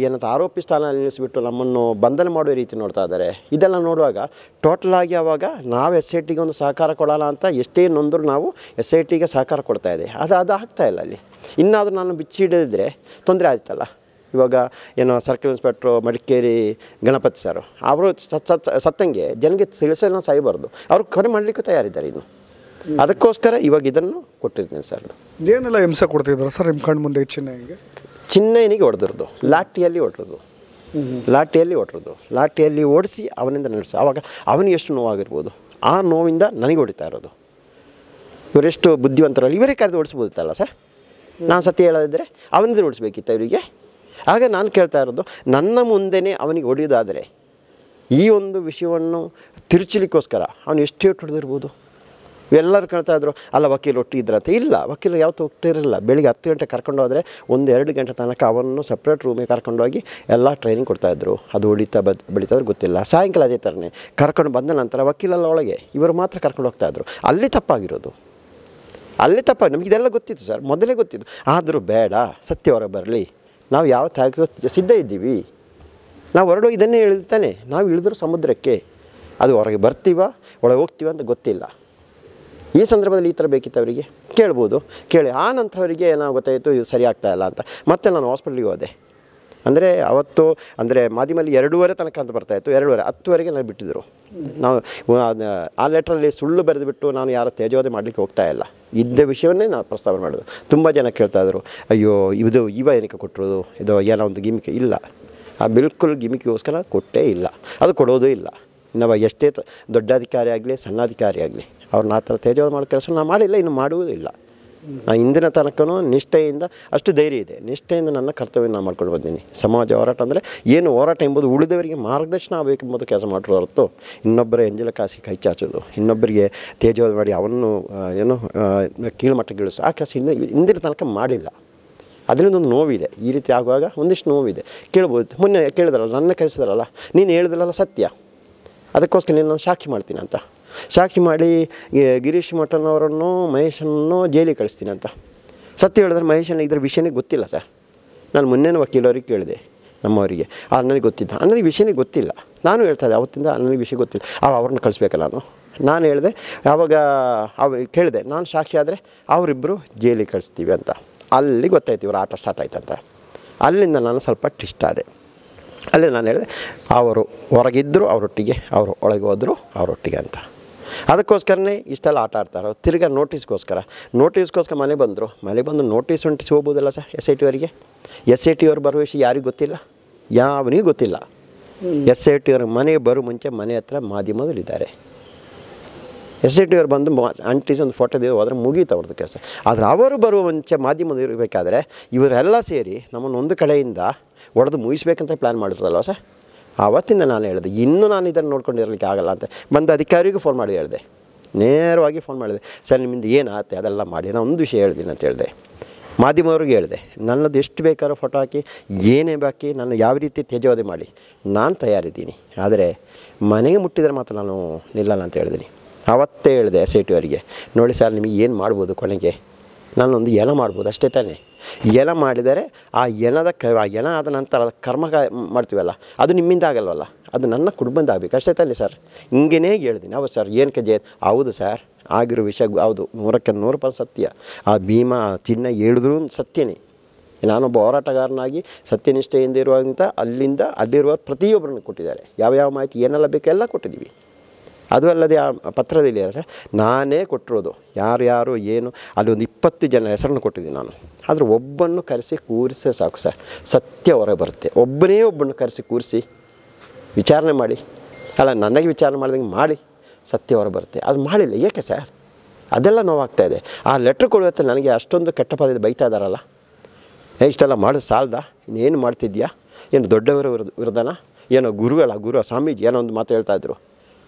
ಏನಂತ ಆರೋಪಿ ಸ್ಥಾನದಲ್ಲಿ ನಿಲ್ಲಿಸಿಬಿಟ್ಟು ನಮ್ಮನ್ನು ಬಂಧನ ಮಾಡುವ ರೀತಿ ನೋಡ್ತಾ ಇದ್ದಾರೆ. ಇದೆಲ್ಲ ನೋಡುವಾಗ ಟೋಟಲಾಗಿ ಆವಾಗ ನಾವು SITಗೆ ಒಂದು ಸಹಕಾರ ಕೊಡೋಲ್ಲ ಅಂತ ಎಷ್ಟೇ ನೊಂದರೂ ನಾವು SITಗೆ ಸಹಕಾರ ಕೊಡ್ತಾ ಇದೆ. ಅದು ಆಗ್ತಾ ಇಲ್ಲ ಅಲ್ಲಿ. ಇನ್ನಾದರೂ ನಾನು ಬಿಚ್ಚಿ ಹಿಡಿದಿದ್ರೆ ತೊಂದರೆ ಆಯ್ತಲ್ಲ. ಇವಾಗ ಏನೋ circle inspector Madikeri Ganapati sir ಅವರು ಸತ್ತಂಗೆ ಜನಗೆ ತಿಳಿಸಲು ಸಾಯಬಾರ್ದು, ಅವ್ರು ಕರೆ ಮಾಡಲಿಕ್ಕೂ ತಯಾರಿದ್ದಾರೆ ಇನ್ನು. ಅದಕ್ಕೋಸ್ಕರ ಇವಾಗ ಇದನ್ನು ಕೊಟ್ಟಿರ್ತೀನಿ ಸರ್. ಏನೆಲ್ಲ ಹಿಂಸೆ ಕೊಡ್ತಿದ್ರು ಸರ್ ನಿಮ್ಮ ಕಣ್ಣು ಮುಂದೆ? ಚಿನ್ನಯ್ಯನಿಗೆ ಹೊಡೆದಿರೋದು, ಲಾಠಿಯಲ್ಲಿ ಓಡಿಸಿ ಅವನಿಂದ ನಡೆಸಿ. ಆವಾಗ ಅವನಿಗೆ ಎಷ್ಟು ನೋವಾಗಿರ್ಬೋದು, ಆ ನೋವಿಂದ ನನಗೆ ಹೊಡಿತಾ ಇರೋದು. ಇವರೆಷ್ಟು ಬುದ್ಧಿವಂತರಲ್ಲ, ಇವರೇ ಕರೆದು ಓಡಿಸ್ಬೋದಿತ್ತಲ್ಲ ಸರ್. ನಾನು ಸತ್ಯ ಹೇಳೋದಿದ್ದರೆ ಅವನಿಂದ ಓಡಿಸ್ಬೇಕಿತ್ತು ಇವರಿಗೆ. ಆಗ ನಾನು ಕೇಳ್ತಾ ಇರೋದು, ನನ್ನ ಮುಂದೆನೇ ಅವನಿಗೆ ಹೊಡೆಯೋದಾದರೆ ಈ ಒಂದು ವಿಷಯವನ್ನು ತಿರುಚಲಿಕ್ಕೋಸ್ಕರ ಅವನು ಎಷ್ಟು ಹೊಡೆದಿರ್ಬೋದು. ಎಲ್ಲರೂ ಕೇಳ್ತಾ ಇದ್ರು, ಅಲ್ಲ ವಕೀಲ ಒಟ್ಟಿದ್ರಂತೆ. ಇಲ್ಲ, ವಕೀಲರು ಯಾವತ್ತೂ ಒಟ್ಟಿರಲ್ಲ. ಬೆಳಿಗ್ಗೆ 10 ಗಂಟೆ ಕರ್ಕೊಂಡು ಹೋದರೆ 1-2 ಗಂಟೆ ತನಕ ಅವನ್ನು ಸಪ್ರೇಟ್ ರೂಮಿಗೆ ಕರ್ಕೊಂಡೋಗಿ ಎಲ್ಲ ಟ್ರೈನಿಂಗ್ ಕೊಡ್ತಾಯಿದ್ರು. ಅದು ಬೆಳೀತಾದ್ರೆ ಗೊತ್ತಿಲ್ಲ. ಸಾಯಂಕಾಲ ಅದೇ ಥರನೇ ಕರ್ಕೊಂಡು ಬಂದ ನಂತರ ವಕೀಲಲ್ಲ ಒಳಗೆ ಇವರು ಮಾತ್ರ ಕರ್ಕೊಂಡು ಹೋಗ್ತಾಯಿದ್ರು. ಅಲ್ಲಿ ತಪ್ಪಾಗಿರೋದು, ನಮಗೆ ಇದೆಲ್ಲ ಗೊತ್ತಿತ್ತು ಸರ್, ಮೊದಲೇ ಗೊತ್ತಿತ್ತು. ಆದರೂ ಬೇಡ, ಸತ್ಯ ಹೊರಗೆ ಬರಲಿ, ನಾವು ಯಾವ ತ್ಯಾಗ ಸಿದ್ಧ ಇದ್ದೀವಿ. ನಾವು ಹೊರಡೋ ಇದನ್ನೇ ಇಳಿತಾನೆ. ನಾವು ಇಳಿದ್ರು ಸಮುದ್ರಕ್ಕೆ, ಅದು ಹೊರಗೆ ಬರ್ತೀವ ಒಳಗೆ ಹೋಗ್ತೀವ ಅಂತ ಗೊತ್ತಿಲ್ಲ. ಈ ಸಂದರ್ಭದಲ್ಲಿ ಈ ಥರ ಬೇಕಿತ್ತು ಅವರಿಗೆ ಕೇಳ್ಬೋದು. ಕೇಳಿ ಆ ನಂತರ ಅವರಿಗೆ ಏನೋ ಗೊತ್ತಾಯಿತು ಇದು ಸರಿ ಆಗ್ತಾಯಿಲ್ಲ ಅಂತ. ಮತ್ತೆ ನಾನು ಹಾಸ್ಪಿಟ್ಲಿಗೆ ಹೋದೆ. ಅಂದರೆ ಅವತ್ತು ಅಂದರೆ ಮಾಧ್ಯಮಲ್ಲಿ 2:30 ತನಕ ಅಂತ ಬರ್ತಾಯಿತ್ತು. 2:30 10ವರೆಗೆ ನಾನು ಬಿಟ್ಟಿದ್ದರು. ನಾವು ಆ ಲೆಟ್ರಲ್ಲಿ ಸುಳ್ಳು ಬರೆದುಬಿಟ್ಟು ನಾನು ಯಾರ ತೇಜೋವಧೆ ಮಾಡಲಿಕ್ಕೆ ಹೋಗ್ತಾ ಇಲ್ಲ. ಇದ್ದ ವಿಷಯವನ್ನೇ ನಾನು ಪ್ರಸ್ತಾವನೆ ಮಾಡೋದು. ತುಂಬ ಜನ ಕೇಳ್ತಾಯಿದ್ರು, ಅಯ್ಯೋ ಇವ ಏನಕ್ಕೆ ಕೊಟ್ಟರು, ಇದು ಏನೋ ಒಂದು ಗಿಮಿಕೆ. ಇಲ್ಲ, ಆ ಬಿಲ್ಕುಲ್ ಗಿಮಿಕಿಗೋಸ್ಕರ ಕೊಟ್ಟೇ ಇಲ್ಲ, ಅದು ಕೊಡೋದೂ ಇಲ್ಲ. ನಾವು ಎಷ್ಟೇ ದೊಡ್ಡ ಅಧಿಕಾರಿ ಆಗಲಿ ಸಣ್ಣ ಅಧಿಕಾರಿ ಆಗಲಿ ಅವ್ರನ್ನ ಆ ಥರ ತೇಜೋವಧೆ ಮಾಡೋ ಕೆಲಸ ನಾನು ಮಾಡಿಲ್ಲ, ಇನ್ನು ಮಾಡುವುದಿಲ್ಲ. ನಾನು ಇಂದಿನ ತನಕನೂ ನಿಷ್ಠೆಯಿಂದ ಅಷ್ಟು ಧೈರ್ಯ ಇದೆ, ನಿಷ್ಠೆಯಿಂದ ನನ್ನ ಕರ್ತವ್ಯ ನಾನು ಮಾಡ್ಕೊಂಡು ಬಂದೀನಿ. ಸಮಾಜ ಹೋರಾಟ ಅಂದರೆ ಏನು ಹೋರಾಟ ಎಂಬುದು ಉಳಿದವರಿಗೆ ಮಾರ್ಗದರ್ಶನ ಆಗಬೇಕೆಂಬುದು ಕೆಲಸ ಮಾಡಿರೋ ಹೊರತು ಇನ್ನೊಬ್ಬರ ಎಂಜಲ ಕಾಸಿ ಕೈ ಚಾಚೋದು, ಇನ್ನೊಬ್ಬರಿಗೆ ತೇಜೋವಧೆ ಮಾಡಿ ಅವನ್ನು ಏನು ಕೀಳುಮಟ್ಟಕ್ಕೆ ಇಳಿಸೋ ಆ ಕೆಲಸ ಇಂದಿನ ತನಕ ಮಾಡಿಲ್ಲ. ಅದರಿಂದ ಒಂದು ನೋವಿದೆ. ಈ ರೀತಿ ಆಗುವಾಗ ಒಂದಿಷ್ಟು ನೋವಿದೆ. ಕೇಳ್ಬೋದು, ಮೊನ್ನೆ ಕೇಳಿದ್ರಲ್ಲ, ನನ್ನ ಕರೆಸಿದಾರಲ್ಲ, ನೀನು ಹೇಳಿದ್ರಲ್ಲ ಸತ್ಯ, ಅದಕ್ಕೋಸ್ಕರ ನಾನು ಸಾಕ್ಷಿ ಮಾಡ್ತೀನಿ ಅಂತ. ಸಾಕ್ಷಿ ಮಾಡಿ ಗಿರೀಶ್ ಮಠನವರನ್ನು ಮಹೇಶನನ್ನು ಜೈಲಿಗೆ ಕಳಿಸ್ತೀನಿ ಅಂತ ಸತ್ಯ ಹೇಳಿದ್ರೆ, ಮಹೇಶನ ಇದ್ರ ವಿಷಯನೇ ಗೊತ್ತಿಲ್ಲ ಸರ್. ನಾನು ಮೊನ್ನೆನೂ ವಕೀಲರಿಗೆ ಕೇಳಿದೆ, ನಮ್ಮವರಿಗೆ, ನನಗೆ ಗೊತ್ತಿದ್ದ ಅನ್ನೋದು ವಿಷಯನೇ ಗೊತ್ತಿಲ್ಲ. ನಾನು ಹೇಳ್ತಾ ಇದ್ದೆ ಅವತ್ತಿಂದ ನನಗೆ ವಿಷಯ ಗೊತ್ತಿಲ್ಲ. ಅವ್ರನ್ನ ಕಳಿಸ್ಬೇಕಲ್ಲ ನಾನು ಹೇಳಿದೆ. ಆವಾಗ ಕೇಳಿದೆ, ನಾನು ಸಾಕ್ಷಿ ಆದರೆ ಅವರಿಬ್ಬರು ಜೈಲಿಗೆ ಕಳಿಸ್ತೀವಿ ಅಂತ. ಅಲ್ಲಿ ಗೊತ್ತಾಯ್ತು ಇವರು ಆಟ ಸ್ಟಾರ್ಟ್ ಆಯ್ತಂತ. ಅಲ್ಲಿಂದ ನಾನು ಸ್ವಲ್ಪ ಟ್ವಿಸ್ಟ್ ಆದೆ. ಅಲ್ಲಿ ನಾನು ಹೇಳಿದೆ, ಅವರು ಹೊರಗಿದ್ದರು ಅವರೊಟ್ಟಿಗೆ, ಅವರು ಒಳಗೆ ಹೋದರು ಅವರೊಟ್ಟಿಗೆ ಅಂತ. ಅದಕ್ಕೋಸ್ಕರನೇ ಇಷ್ಟೆಲ್ಲ ಆಟ ಆಡ್ತಾರೆ. ತಿರ್ಗಾ ನೋಟಿಸ್ಗೋಸ್ಕರ ಮನೆ ಬಂದು ನೋಟಿಸ್ ಹೊಂಟಿಸಿ ಹೋಗ್ಬೋದಲ್ಲ ಸರ್ SIT ಅವರಿಗೆ. SIT ಅವ್ರು ಬರೋ ವಿಷಯ ಯಾರಿಗೂ ಗೊತ್ತಿಲ್ಲ, ಯಾವನಿಗೂ ಗೊತ್ತಿಲ್ಲ. SIT ಅವ್ರ ಮನೆಗೆ ಬರೋ ಮುಂಚೆ ಮನೆ ಹತ್ರ ಮಾಧ್ಯಮದಲ್ಲಿದ್ದಾರೆ. SIT ಅವ್ರು ಬಂದು ಅಂಟಿಸಿ ಒಂದು ಫೋಟೋ ಹೋದ್ರೆ ಮುಗೀತು ಅವ್ರದ್ದು ಕೆಲಸ. ಆದರೆ ಅವರು ಬರುವ ಮುಂಚೆ ಮಾಧ್ಯಮದ ಇರಬೇಕಾದ್ರೆ ಇವರೆಲ್ಲ ಸೇರಿ ನಮ್ಮನ್ನು ಒಂದು ಕಡೆಯಿಂದ ಹೊಡೆದು ಮುಗಿಸ್ಬೇಕಂತ ಪ್ಲ್ಯಾನ್ ಮಾಡಿದ್ರಲ್ವ ಸರ್. ಆವತ್ತಿಂದ ನಾನು ಹೇಳಿದೆ, ಇನ್ನೂ ನಾನು ಇದನ್ನು ನೋಡ್ಕೊಂಡಿರಲಿಕ್ಕೆ ಆಗಲ್ಲ ಅಂತ ಬಂದು ಅಧಿಕಾರಿಗೂ ಫೋನ್ ಮಾಡಿ ಹೇಳಿದೆ, ನೇರವಾಗಿ ಫೋನ್ ಮಾಡಿದೆ. ಸರ್ ನಿಮ್ಮಿಂದ ಏನಾಗುತ್ತೆ ಅದೆಲ್ಲ ಮಾಡಿ ನಾನು ಒಂದು ವಿಷಯ ಹೇಳ್ತೀನಿ ಅಂತ ಹೇಳಿದೆ. ಮಾಧ್ಯಮವ್ರಿಗೆ ಹೇಳಿದೆ, ನನ್ನದು ಎಷ್ಟು ಬೇಕಾದ್ರೂ ಫೋಟೋ ಹಾಕಿ ಏನೇ ಬಾಕಿ ನನ್ನ ಯಾವ ರೀತಿ ತೇಜೋವಧೆ ಮಾಡಿ ನಾನು ತಯಾರಿದ್ದೀನಿ, ಆದರೆ ಮನೆಗೆ ಮುಟ್ಟಿದರೆ ಮಾತ್ರ ನಾನು ನಿಲ್ಲಲ್ಲ ಅಂತ ಹೇಳಿದ್ದೀನಿ. ಆವತ್ತೇ ಹೇಳಿದೆ SIT ಅವರಿಗೆ, ನೋಡಿ ಸರ್ ನಿಮಗೆ ಏನು ಮಾಡ್ಬೋದು, ಕೊನೆಗೆ ನಾನೊಂದು ಎಣ ಮಾಡ್ಬೋದು ಅಷ್ಟೇ ತಾನೇ. ಎಣ ಮಾಡಿದರೆ ಆ ಎಣ ಆದ ನಂತರ ಕರ್ಮ ಮಾಡ್ತೀವಲ್ಲ, ಅದು ನಿಮ್ಮಿಂದ ಆಗಲ್ವಲ್ಲ, ಅದು ನನ್ನ ಕುಟುಂಬದಿಂದ ಆಗಬೇಕು ಅಷ್ಟೇ ತಾನೇ ಸರ್. ಹಿಂಗೇ ಹೇಳಿದ್ದೀನಿ. ಹೌದು ಸರ್, ಏನಕ್ಕೆ ಹೌದು ಸರ್, ಆಗಿರೋ ವಿಷಯ ಹೌದು, 100ಕ್ಕೆ 100% ಸತ್ಯ. ಆ ಭೀಮಾ ಚಿನ್ನ ಹೇಳಿದ್ರೂ ಸತ್ಯನೇ. ನಾನೊಬ್ಬ ಹೋರಾಟಗಾರನಾಗಿ ಸತ್ಯನಿಷ್ಠೆಯಿಂದ ಇರುವಂಥ ಅಲ್ಲಿರುವ ಪ್ರತಿಯೊಬ್ಬರನ್ನು ಕೊಟ್ಟಿದ್ದಾರೆ. ಯಾವ ಮಾಹಿತಿ ಏನೆಲ್ಲ ಬೇಕೋ ಎಲ್ಲ ಕೊಟ್ಟಿದ್ದೀವಿ. ಅದು ಅಲ್ಲದೆ ಆ ಪತ್ರದಲ್ಲಿ ಸರ್ ನಾನೇ ಕೊಟ್ಟಿರೋದು ಯಾರು ಏನು ಅಲ್ಲಿ ಒಂದು 20 ಜನ ಹೆಸರನ್ನು ಕೊಟ್ಟಿದ್ದೀನಿ ನಾನು. ಆದರೆ ಒಬ್ಬನ್ನು ಕರೆಸಿ ಕೂರಿಸಿ ಸಾಕು ಸರ್, ಸತ್ಯ ಹೊರಗೆ ಬರುತ್ತೆ. ಒಬ್ಬನನ್ನು ಕರೆಸಿ ಕೂರಿಸಿ ವಿಚಾರಣೆ ಮಾಡಿ, ಅಲ್ಲ ನನಗೆ ವಿಚಾರಣೆ ಮಾಡಿದಂಗೆ ಮಾಡಿ ಸತ್ಯ ಹೊರ ಬರುತ್ತೆ. ಅದು ಮಾಡಿಲ್ಲ, ಏಕೆ ಸರ್? ಅದೆಲ್ಲ ನೋವಾಗ್ತಾಯಿದೆ. ಆ ಲೆಟ್ರ್ ಕೊಡುವತ್ತೆ ನನಗೆ ಅಷ್ಟೊಂದು ಕೆಟ್ಟ ಪದ ಬೈತಾ ಇದ್ದಾರಲ್ಲ, ಇಷ್ಟೆಲ್ಲ ಮಾಡೋದು ಸಾಲದ, ಇನ್ನೇನು ಮಾಡ್ತಿದ್ಯಾ, ಏನು ದೊಡ್ಡವರ ವಿರುದ್ಧನ, ಏನೋ ಗುರು ಸ್ವಾಮೀಜಿ ಏನೋ ಒಂದು ಮಾತು ಹೇಳ್ತಾಯಿದ್ರು.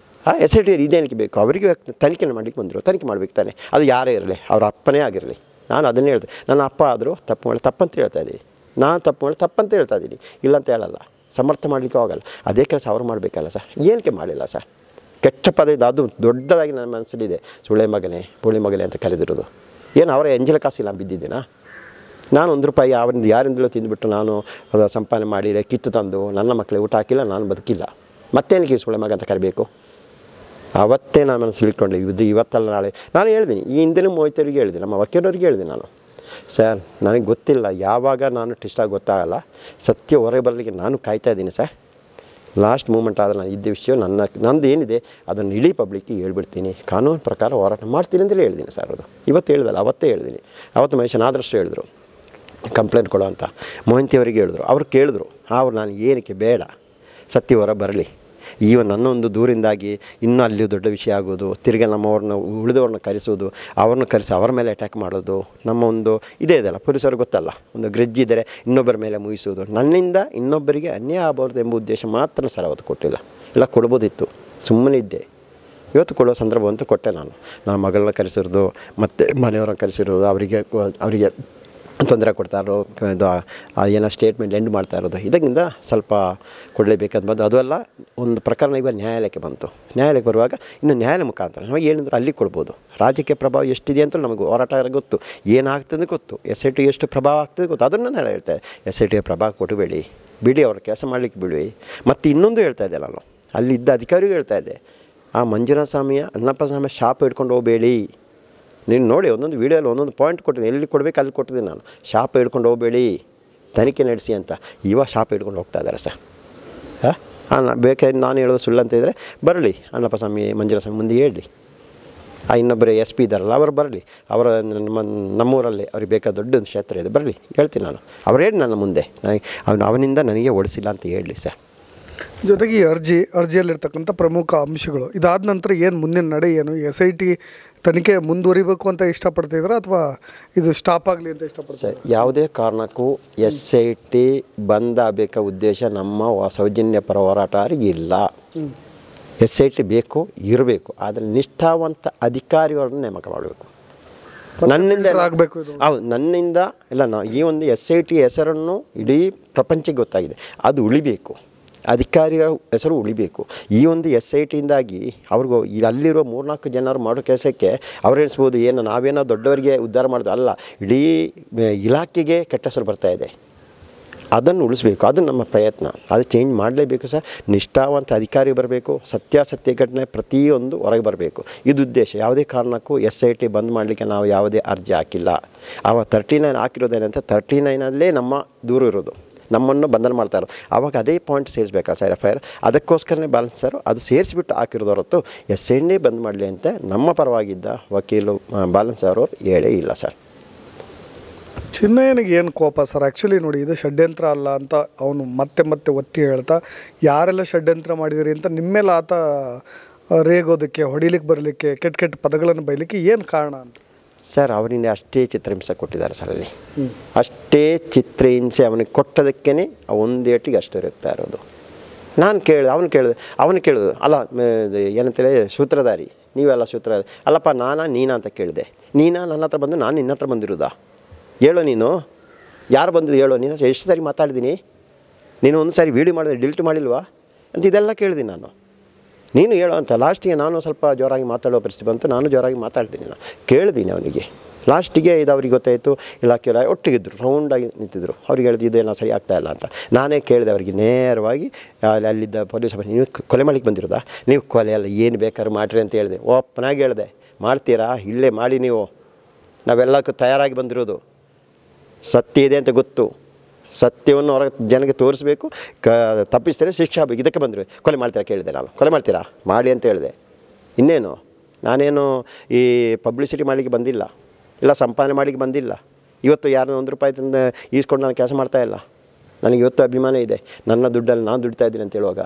SIT ಇದೇನಕ್ಕೆ ಬೇಕು, ಅವರಿಗೆ ತನಿಖೆ ಮಾಡಲಿಕ್ಕೆ ಬಂದರು, ತನಿಖೆ ಮಾಡಬೇಕು ತಾನೆ, ಅದು ಯಾರೇ ಇರಲಿ, ಅವ್ರ ಅಪ್ಪನೇ ಆಗಿರಲಿ. ನಾನು ಅದನ್ನೇ ಹೇಳ್ದೆ, ನನ್ನ ಅಪ್ಪ ಆದರೂ ತಪ್ಪು ಮಾಡಿ ತಪ್ಪಂತ ಹೇಳ್ತಾ ಇದ್ದೀನಿ, ನಾನು ತಪ್ಪು ಮಾಡಿ ತಪ್ಪಂತ ಹೇಳ್ತಾ ಇದ್ದೀನಿ, ಇಲ್ಲಂತ ಹೇಳಲ್ಲ, ಸಮರ್ಥ ಮಾಡಲಿಕ್ಕೆ ಹೋಗಲ್ಲ. ಅದೇ ಕೆಲಸ ಅವ್ರು ಮಾಡಬೇಕಲ್ಲ ಸರ್, ಏನಕ್ಕೆ ಮಾಡಿಲ್ಲ ಸರ್? ಕೆಟ್ಟ ಪದ ಇದು, ಅದು ದೊಡ್ಡದಾಗಿ ನನ್ನ ಮನಸ್ಸಲ್ಲಿದೆ. ಸುಳೆ ಮಗನೇ ಬೋಳಿ ಮಗನೇ ಅಂತ ಕರೆದಿರೋದು ಏನು ಅವರ ಎಂಜಲ ಕಾಸಿಲ್ಲ ಬಿದ್ದಿದ್ದೀನಾ? ನಾನು ₹1 ಅವರಿಂದ ಯಾರಿಂದಲೂ ತಿಂದುಬಿಟ್ಟು ನಾನು ಸಂಪಾದನೆ ಮಾಡಿ ಕಿತ್ತು ತಂದು ನನ್ನ ಮಕ್ಕಳಿಗೆ ಊಟ ಹಾಕಿಲ್ಲ, ನಾನು ಬದುಕಿಲ್ಲ, ಮತ್ತೇನಕ್ಕೆ ಸುಳೆ ಮಗ ಅಂತ ಕರಿಬೇಕು? ಆವತ್ತೇ ನಾನು ಮನಸ್ಸಲ್ಲಿ ಇಟ್ಕೊಂಡೆ, ಇವತ್ತಲ್ಲ ನಾಳೆ. ನಾನು ಹೇಳ್ತೀನಿ, ಈ ಹಿಂದಿನ ಮೋಹಿತರಿಗೆ ಹೇಳಿದೆ, ನಮ್ಮ ವಕೀಲರಿಗೆ ಹೇಳಿದೆ ನಾನು, ಸರ್ ನನಗೆ ಗೊತ್ತಿಲ್ಲ ಯಾವಾಗ ನಾನು ಟ್ವಿಸ್ಟಾಗಿ ಗೊತ್ತಾಗಲ್ಲ, ಸತ್ಯ ಹೊರಗೆ ಬರಲಿಕ್ಕೆ ನಾನು ಕಾಯ್ತಾ ಇದ್ದೀನಿ ಸರ್. ಲಾಸ್ಟ್ ಮೂಮೆಂಟ್ ಆದರೆ ನಾನು ಇದ್ದ ವಿಷಯ ನಂದು ಏನಿದೆ ಅದನ್ನು ಇಡೀ ಪಬ್ಲಿಕ್ಕಿಗೆ ಹೇಳ್ಬಿಡ್ತೀನಿ, ಕಾನೂನು ಪ್ರಕಾರ ಹೋರಾಟ ಮಾಡ್ತೀನಿ ಅಂತಲೇ ಹೇಳಿದ್ದೀನಿ ಸರ್. ಅದು ಇವತ್ತು ಹೇಳಿದಲ್ಲ, ಅವತ್ತೇ ಹೇಳಿದ್ದೀನಿ. ಅವತ್ತು ಮಹೇಶನ್ ಆದರ್ಶ್ ಹೇಳಿದ್ರು ಕಂಪ್ಲೇಂಟ್ ಕೊಡೋ ಅಂತ, ಮೊಹಂತಿಯವರಿಗೆ ಹೇಳಿದ್ರು, ಅವ್ರು ಕೇಳಿದ್ರು, ಅವ್ರು ನಾನು ಏನಕ್ಕೆ ಬೇಡ, ಸತ್ಯ ಹೊರ ಬರಲಿ, ನನ್ನೊಂದು ದೂರಿಂದಾಗಿ ಇನ್ನೂ ಅಲ್ಲಿ ದೊಡ್ಡ ವಿಷಯ ಆಗೋದು, ತಿರ್ಗಿ ನಮ್ಮವ್ರನ್ನ ಉಳಿದವ್ರನ್ನ ಕರೆಸೋದು, ಅವ್ರನ್ನ ಕರೆಸಿ ಅವರ ಮೇಲೆ ಅಟ್ಯಾಕ್ ಮಾಡೋದು, ನಮ್ಮ ಒಂದು ಇದೇ ಇದೆಯಲ್ಲ ಪೊಲೀಸರಿಗೆ ಗೊತ್ತಲ್ಲ, ಒಂದು ಗ್ರೆಜ್ ಇದ್ದರೆ ಇನ್ನೊಬ್ಬರ ಮೇಲೆ ಮುಗಿಸೋದು, ನನ್ನಿಂದ ಇನ್ನೊಬ್ಬರಿಗೆ ಅನ್ಯಾಯ ಆಗಬಾರ್ದು ಎಂಬ ಉದ್ದೇಶ ಮಾತ್ರ ಸರ್ ಅವತ್ತು ಕೊಟ್ಟಿಲ್ಲ. ಇಲ್ಲ ಕೊಡ್ಬೋದಿತ್ತು, ಸುಮ್ಮನೆ ಇದ್ದೆ. ಇವತ್ತು ಕೊಡೋ ಸಂದರ್ಭ ಅಂತೂ ಕೊಟ್ಟೆ ನಾನು. ನನ್ನ ಮಗಳನ್ನ ಕರೆಸಿರೋದು ಮತ್ತು ಮನೆಯವ್ರನ್ನ ಕರೆಸಿರೋದು, ಅವರಿಗೆ ತೊಂದರೆ ಕೊಡ್ತಾರೋ, ಇದು ಏನೋ ಸ್ಟೇಟ್ಮೆಂಟ್ ಎಂಡ್ ಮಾಡ್ತಾ ಇರೋದು, ಇದರಿಂದ ಸ್ವಲ್ಪ ಕೊಡಲೇಬೇಕಾದ ಬಂದು. ಅದು ಅಲ್ಲ, ಒಂದು ಪ್ರಕರಣ ಇವಾಗ ನ್ಯಾಯಾಲಯಕ್ಕೆ ಬಂತು. ನ್ಯಾಯಾಲಯಕ್ಕೆ ಬರುವಾಗ ಇನ್ನು ನ್ಯಾಯಾಲಯ ಮುಖಾಂತರ ನಮಗೆ ಏನಿದ್ರು ಅಲ್ಲಿ ಕೊಡ್ಬೋದು. ರಾಜಕೀಯ ಪ್ರಭಾವ ಎಷ್ಟಿದೆ ಅಂತ ನಮಗೆ ಹೋರಾಟ ಗೊತ್ತು, ಏನಾಗ್ತದೆ ಗೊತ್ತು, SIT ಎಷ್ಟು ಪ್ರಭಾವ ಆಗ್ತದೆ ಗೊತ್ತು. ಅದನ್ನು ನಾನು ಹೇಳ್ತೇನೆ, SIT ಪ್ರಭಾವ ಕೊಡಬೇಡಿ, ಬಿಡಿ, ಅವ್ರ ಕೆಲಸ ಮಾಡಲಿಕ್ಕೆ ಬಿಡಿ. ಮತ್ತು ಇನ್ನೊಂದು ಹೇಳ್ತಾ ಇದ್ದೆ ನಾನು, ಅಲ್ಲಿದ್ದ ಅಧಿಕಾರಿಗೂ ಹೇಳ್ತಾ ಇದ್ದೆ, ಆ ಮಂಜುನಾಥ ಸ್ವಾಮಿಯ ಅಣ್ಣಪ್ಪ ಸ್ವಾಮಿಯ ಶಾಪ್ ಹಿಡ್ಕೊಂಡು ಹೋಗಬೇಡಿ. ನೀನು ನೋಡಿ, ಒಂದೊಂದು ವೀಡಿಯೋಲ್ಲಿ ಒಂದೊಂದು ಪಾಯಿಂಟ್ ಕೊಟ್ಟಿದ್ದೀನಿ, ಎಲ್ಲಿ ಕೊಡಬೇಕು ಅಲ್ಲಿ ಕೊಟ್ಟಿದ್ದೀನಿ ನಾನು. ಶಾಪ್ ಹಿಡ್ಕೊಂಡು ಹೋಗಬೇಡಿ, ತನಿಖೆ ನಡೆಸಿ ಅಂತ. ಇವಾಗ ಶಾಪ್ ಹಿಡ್ಕೊಂಡು ಹೋಗ್ತಾ ಇದ್ದಾರೆ ಸರ್. ಬೇಕಾದ್ರೆ ನಾನು ಹೇಳೋದು ಸುಳ್ಳು ಅಂತ ಇದ್ದರೆ ಬರಲಿ, ಅಣ್ಣಪ್ಪ ಸ್ವಾಮಿ ಮಂಜುನಾಥ ಸ್ವಾಮಿ ಮುಂದೆ ಹೇಳಿ. ಇನ್ನೊಬ್ಬರು SP ಇದ್ದಾರಲ್ಲ, ಅವರು ಬರಲಿ, ಅವರ ನಮ್ಮೂರಲ್ಲಿ ಅವ್ರಿಗೆ ಬೇಕಾದ ದೊಡ್ಡ ಕ್ಷೇತ್ರ ಇದೆ, ಬರಲಿ, ಹೇಳ್ತೀನಿ ನಾನು. ಅವ್ರು ಹೇಳಿ ನನ್ನ ಮುಂದೆ, ಅವನಿಂದ ನನಗೆ ಓಡಿಸಿಲ್ಲ ಅಂತ ಹೇಳಲಿ ಸರ್. ಜೊತೆಗೆ ಈ ಅರ್ಜಿಯಲ್ಲಿರ್ತಕ್ಕಂಥ ಪ್ರಮುಖ ಅಂಶಗಳು, ಇದಾದ ನಂತರ ಏನು ಮುಂದಿನ ನಡೆ, ಏನು SIT ತನಿಖೆ ಮುಂದುವರಿಬೇಕು ಅಂತ ಇಷ್ಟಪಡ್ತಿದ್ರೆ ಅಥವಾ ಇದು ಸ್ಟಾಪ್ ಆಗಲಿ ಅಂತ ಇಷ್ಟಪಡ್ತಾರೆ? ಯಾವುದೇ ಕಾರಣಕ್ಕೂ SIT ಬಂದಾಗಬೇಕಾ ಉದ್ದೇಶ ನಮ್ಮ ಸೌಜನ್ಯ ಪರ ಹೋರಾಟಗಾರರಿಗಿಲ್ಲ. SIT ಬೇಕು, ಇರಬೇಕು, ಆದರೆ ನಿಷ್ಠಾವಂತ ಅಧಿಕಾರಿಗಳನ್ನು ನೇಮಕ ಮಾಡಬೇಕು. ನನ್ನಿಂದ ಆಗಬೇಕು. ಹೌದು, ನನ್ನಿಂದ ಇಲ್ಲ, ಈ ಒಂದು SIT ಹೆಸರನ್ನು ಇಡೀ ಪ್ರಪಂಚಕ್ಕೆ ಗೊತ್ತಾಗಿದೆ, ಅದು ಉಳಿಬೇಕು, ಅಧಿಕಾರಿಗಳ ಹೆಸರು ಉಳಿಬೇಕು. ಈ ಒಂದು SITಯಿಂದಾಗಿ ಅವ್ರಿಗೂ ಅಲ್ಲಿರೋ 3-4 ಜನರು ಮಾಡೋ ಕೆಲಸಕ್ಕೆ ಅವ್ರು ಎಣಿಸ್ಬೋದು, ಏನು ನಾವೇನೋ ದೊಡ್ಡವರಿಗೆ ಉದ್ಧಾರ ಮಾಡೋದು ಅಲ್ಲ, ಇಡೀ ಇಲಾಖೆಗೆ ಕೆಟ್ಟ ಹೆಸರು ಬರ್ತಾಯಿದೆ. ಅದನ್ನು ಉಳಿಸ್ಬೇಕು, ಅದು ನಮ್ಮ ಪ್ರಯತ್ನ. ಅದು ಚೇಂಜ್ ಮಾಡಲೇಬೇಕು ಸರ್. ನಿಷ್ಠಾವಂತ ಅಧಿಕಾರಿ ಬರಬೇಕು, ಸತ್ಯಾಸತ್ಯ ಘಟನೆ ಪ್ರತಿಯೊಂದು ಹೊರಗೆ ಬರಬೇಕು, ಇದು ಉದ್ದೇಶ. ಯಾವುದೇ ಕಾರಣಕ್ಕೂ SIT ಬಂದ್ ಮಾಡಲಿಕ್ಕೆ ನಾವು ಯಾವುದೇ ಅರ್ಜಿ ಹಾಕಿಲ್ಲ. 39 ಹಾಕಿರೋದೇನಂತ 39ನಲ್ಲೇ ನಮ್ಮ ದೂರ ಇರೋದು, ನಮ್ಮನ್ನು ಬಂಧನ ಮಾಡ್ತಾರೆ. ಆವಾಗ ಅದೇ ಪಾಯಿಂಟ್ ಸೇರಿಸ್ಬೇಕಾ ಸರ್ FIR? ಅದಕ್ಕೋಸ್ಕರನೇ ಬ್ಯಾಲೆನ್ಸ್ ಸರ್ ಅದು ಸೇರಿಸಿಬಿಟ್ಟು ಹಾಕಿರೋದು ಹೊರತು SIT ಬಂದ್ ಮಾಡಲಿ ಅಂತ ನಮ್ಮ ಪರವಾಗಿದ್ದ ವಕೀಲು ಬ್ಯಾಲೆನ್ಸ್ ಅವರು ಹೇಳೇ ಇಲ್ಲ ಸರ್. ಚಿನ್ನಯ್ಯನಿಗೆ ಏನು ಕೋಪ ಸರ್? ಆ್ಯಕ್ಚುಲಿ ನೋಡಿ, ಇದು ಷಡ್ಯಂತ್ರ ಅಲ್ಲ ಅಂತ ಅವನು ಮತ್ತೆ ಒತ್ತಿ ಹೇಳ್ತಾ, ಯಾರೆಲ್ಲ ಷಡ್ಯಂತ್ರ ಮಾಡಿದಿರಿ ಅಂತ ನಿಮ್ಮೇಲೆ ಆತ ರೇಗೋದಕ್ಕೆ, ಹೊಡಿಲಿಕ್ಕೆ ಬರಲಿಕ್ಕೆ, ಕೆಟ್ಟ ಪದಗಳನ್ನು ಬೈಲಿಕ್ಕೆ ಏನು ಕಾರಣ ಅಂತ? ಸರ್, ಅವನಿಂದ ಅಷ್ಟೇ ಚಿತ್ರಹಿಂಸೆ ಕೊಟ್ಟಿದ್ದಾರೆ ಸರ್. ಅಲ್ಲಿ ಅಷ್ಟೇ ಚಿತ್ರಹಿಂಸೆ ಅವನಿಗೆ ಕೊಟ್ಟದಕ್ಕೇ ಒಂದೇಟಿಗೆ ಅಷ್ಟು ಇರುತ್ತಾ ಇರೋದು. ನಾನು ಅವನು ಕೇಳಿದೆ ಅಲ್ಲ, ಏನಂತೇಳಿ ಸೂತ್ರಧಾರಿ, ನೀವೆಲ್ಲ ಸೂತ್ರಧಾರಿ ಅಲ್ಲಪ್ಪ, ನೀನಾ ಅಂತ ಕೇಳಿದೆ. ನೀನಾ ನನ್ನ ಹತ್ರ ಬಂದು ನಾನು ನಿನ್ನ ಹತ್ರ ಬಂದಿರೋದಾ? ಹೇಳೋ, ನೀನು ಯಾರು ಬಂದಿದ್ದು ಹೇಳೋ, ನೀನು ಎಷ್ಟು ಸಾರಿ ಮಾತಾಡಿದ್ದೀನಿ, ನೀನು ಒಂದು ಸಾರಿ ವೀಡಿಯೋ ಮಾಡಿದ್ರೆ ಡಿಲೀಟ್ ಮಾಡಿಲ್ವಾ ಅಂತ ಇದೆಲ್ಲ ಕೇಳಿದ್ದೀನಿ ನಾನು. ನೀನು ಹೇಳೋ ಅಂತ. ಲಾಸ್ಟಿಗೆ ನಾನು ಸ್ವಲ್ಪ ಜೋರಾಗಿ ಮಾತಾಡೋ ಪರಿಸ್ಥಿತಿ ಬಂತು, ನಾನು ಜೋರಾಗಿ ಮಾತಾಡ್ತೀನಿ, ನಾನು ಕೇಳಿದ್ದೀನಿ ಅವನಿಗೆ. ಲಾಸ್ಟಿಗೆ ಇದು ಅವ್ರಿಗೆ ಗೊತ್ತಾಯಿತು, ಇಲಾಖೆ ಒಟ್ಟಿಗಿದ್ರು, ರೌಂಡಾಗಿ ನಿಂತಿದ್ರು. ಅವ್ರಿಗೆ ಹೇಳಿದ್ದು ಇದೇನೋ ಸರಿ ಆಗ್ತಾಯಿಲ್ಲ ಅಂತ. ನಾನೇ ಕೇಳಿದೆ ಅವರಿಗೆ ನೇರವಾಗಿ, ಅಲ್ಲಿದ್ದ ಪೊಲೀಸ್ ನೀವು ಕೊಲೆ ಮಾಡಲಿಕ್ಕೆ ಬಂದಿರೋದಾ? ನೀವು ಕೊಲೆ ಅಲ್ಲ, ಏನು ಬೇಕಾದ್ರೂ ಮಾಡಿರಿ ಅಂತ ಹೇಳಿದೆ. ಓಪನಾಗಿ ಹೇಳಿದೆ, ಮಾಡ್ತೀರಾ? ಇಲ್ಲೇ ಮಾಡಿ, ನೀವು ನಾವೆಲ್ಲಕ್ಕೂ ತಯಾರಾಗಿ ಬಂದಿರೋದು, ಸತ್ಯ ಇದೆ ಅಂತ ಗೊತ್ತು, ಸತ್ಯವನ್ನು ಹೊರಗೆ ಜನಕ್ಕೆ ತೋರಿಸ್ಬೇಕು, ತಪ್ಪಿಸ್ತಾರೆ ಶಿಕ್ಷೆ ಆಗಬೇಕು, ಇದಕ್ಕೆ ಬಂದರು. ಕೊಲೆ ಮಾಡ್ತೀರಾ ಕೇಳಿದೆ ನಾನು, ಕೊಲೆ ಮಾಡ್ತೀರಾ ಮಾಡಿ ಅಂತ ಹೇಳಿದೆ. ಇನ್ನೇನು ನಾನೇನು ಈ ಪಬ್ಲಿಸಿಟಿ ಮಾಡಲಿಕ್ಕೆ ಬಂದಿಲ್ಲ, ಇಲ್ಲ ಸಂಪಾದನೆ ಮಾಡಲಿಕ್ಕೆ ಬಂದಿಲ್ಲ. ಇವತ್ತು ಯಾರನ್ನ 1 ರೂಪಾಯಿ ತಂದು ಈಸ್ಕೊಂಡು ನಾನು ಕೆಲಸ ಮಾಡ್ತಾಯಿಲ್ಲ. ನನಗೆ ಇವತ್ತು ಅಭಿಮಾನ ಇದೆ, ನನ್ನ ದುಡ್ಡಲ್ಲಿ ನಾನು ದುಡಿತಾ ಇದ್ದೀನಿ ಅಂತ ಹೇಳುವಾಗ